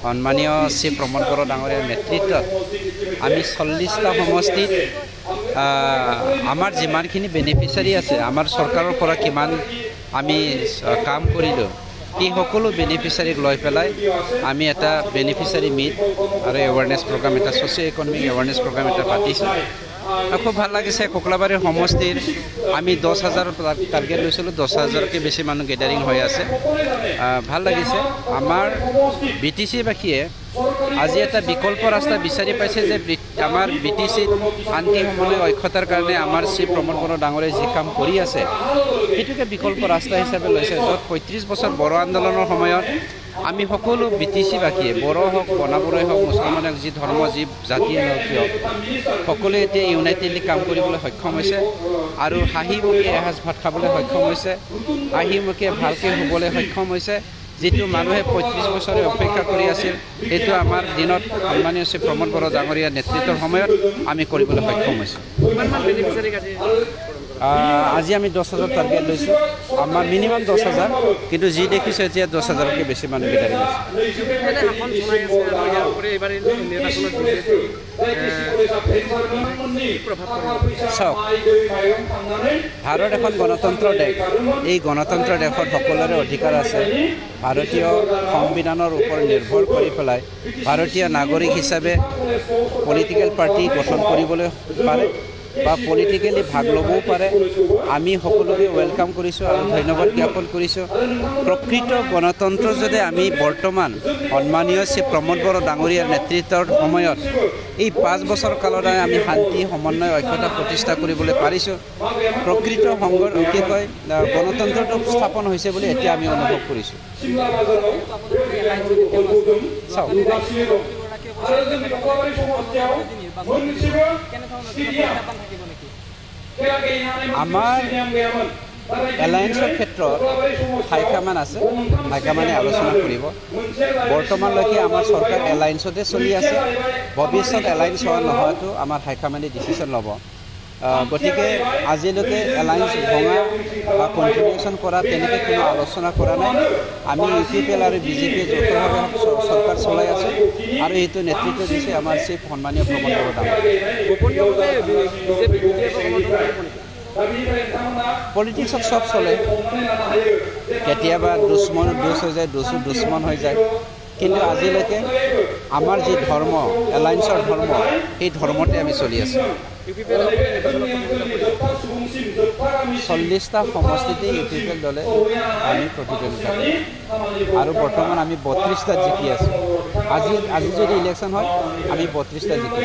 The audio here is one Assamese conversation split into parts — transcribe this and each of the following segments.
সন্মানীয় শ্ৰী প্ৰমোদ বড়ো ডাঙৰীয়াৰ নেতৃত্বত আমি 40টা সমষ্টিত আমাৰ যিমানখিনি বেনিফিচিয়াৰী আছে আমাৰ চৰকাৰৰ পৰা কিমান আমি কাম কৰিলোঁ এই সকলো বেনিফিচিয়াৰীক লৈ পেলাই আমি এটা বেনিফিচিয়াৰী মিট আৰু এৱাৰনেছ প্ৰগ্ৰাম এটা ছ'চিঅ' ইকনমিক এৱাৰনেছ প্ৰগ্ৰাম এটা পাতিছোঁ খুব ভাল লাগিছে কোকলাবাৰীৰ সমষ্টিৰ আমি 10,000 টাৰ্গেট লৈছিলোঁ 10,000কে বেছি মানুহ গেডাৰিং হৈ আছে ভাল লাগিছে আমাৰ BTC-বাসীয়ে আজি এটা বিকল্প ৰাস্তা বিচাৰি পাইছে যে আমাৰ BTC-ত শান্তি সমন্বয় ঐক্যতাৰ কাৰণে আমাৰ শ্ৰী প্ৰমোদ বড়ো ডাঙৰীয়াই যি কাম কৰি আছে সেইটোকে বিকল্প ৰাস্তা হিচাপে লৈছে য'ত 35 বছৰ বড়ো আন্দোলনৰ সময়ত আমি সকলো BTC-বাসীয়ে বড়ো হওক বনাবৰাই হওক মুছলমান হওক যি ধৰ্ম যি জাতি হওক কিয় সকলোৱে এতিয়া ইউনাইটেডলি কাম কৰিবলৈ সক্ষম হৈছে আৰু হাঁহিমুখে এসাঁজ ভাত খাবলৈ সক্ষম হৈছে হাঁহিমুখে ভালকৈ শুবলৈ সক্ষম হৈছে যিটো মানুহে 35 বছৰে অপেক্ষা কৰি আছিল সেইটো আমাৰ দিনত সন্মানীয় শ্ৰী প্ৰমোদ বড়ো ডাঙৰীয়াৰ নেতৃত্বৰ সময়ত আমি কৰিবলৈ সক্ষম হৈছোঁ আজি আমি 10,000 টাৰ্গেট লৈছোঁ আমাৰ মিনিমাম 10,000 কিন্তু যি দেখিছোঁ এতিয়া 10,000কে বেছি মানুহ গেডাৰিং হৈছে চাওক ভাৰত এখন গণতন্ত্ৰ দেশ এই গণতন্ত্ৰ দেশত সকলোৰে অধিকাৰ আছে ভাৰতীয় সংবিধানৰ ওপৰত নিৰ্ভৰ কৰি পেলাই ভাৰতীয় নাগৰিক হিচাপে পলিটিকেল পাৰ্টি গঠন কৰিবলৈ পাৰে বা পলিটিকেলি ভাগ ল'বও পাৰে আমি সকলোকে ৱেলকাম কৰিছোঁ আৰু ধন্যবাদ জ্ঞাপন কৰিছোঁ প্ৰকৃত গণতন্ত্ৰ যদি আমি বৰ্তমান সন্মানীয় শ্ৰী প্ৰমোদ বড়ো ডাঙৰীয়াৰ নেতৃত্বৰ সময়ত এই 5 বছৰ কাললৈ আমি শান্তি সমন্বয় ঐক্যতা প্ৰতিষ্ঠা কৰিবলৈ পাৰিছোঁ প্ৰকৃত কি কয় গণতন্ত্ৰটো স্থাপন হৈছে বুলি এতিয়া আমি অনুভৱ কৰিছোঁ চাওক আমাৰ এলায়েন্সৰ ক্ষেত্ৰত হাইকমান আছে হাইকমানে আলোচনা কৰিব বৰ্তমানলৈকে আমাৰ চৰকাৰ এলায়েন্সতে চলি আছে ভৱিষ্যত এলায়েন্স হোৱা নহয়তো আমাৰ হাইকমানে ডিচিশ্যন ল'ব গতিকে আজিলৈকে এলায়েন্স ভঙা বা কণ্টিনিউশ্যন কৰা তেনেকৈ কোনো আলোচনা কৰা নাই আমি UPPL আৰু BJP যৌথভাৱে চৰকাৰ চলাই আছোঁ আৰু এইটো নেতৃত্ব দিছে আমাৰ শ্ৰী সন্মানীয় প্ৰমোদ বড়ো ডাঙৰীয়া পলিটিক্সত চব চলে কেতিয়াবা দুশ্মন হৈ যায় দুশ্মন হৈ যায় কিন্তু আজিলৈকে আমাৰ যি ধৰ্ম এলায়েন্সৰ ধৰ্ম সেই ধৰ্মতে আমি চলি আছোঁ 40টা সমষ্টিতে UPPL দলে আমি প্ৰতিদ্বন্দ্বিতা আৰু বৰ্তমান আমি 32টা জিকি আছোঁ আজি যদি ইলেকশ্যন হয় আমি 32টা জিকি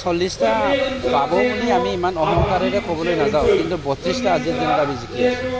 40টা পাব বুলি আমি ইমান অহংকাৰেৰে ক'বলৈ নাযাওঁ কিন্তু 32টা আজিৰ দিনত আমি জিকি আছোঁ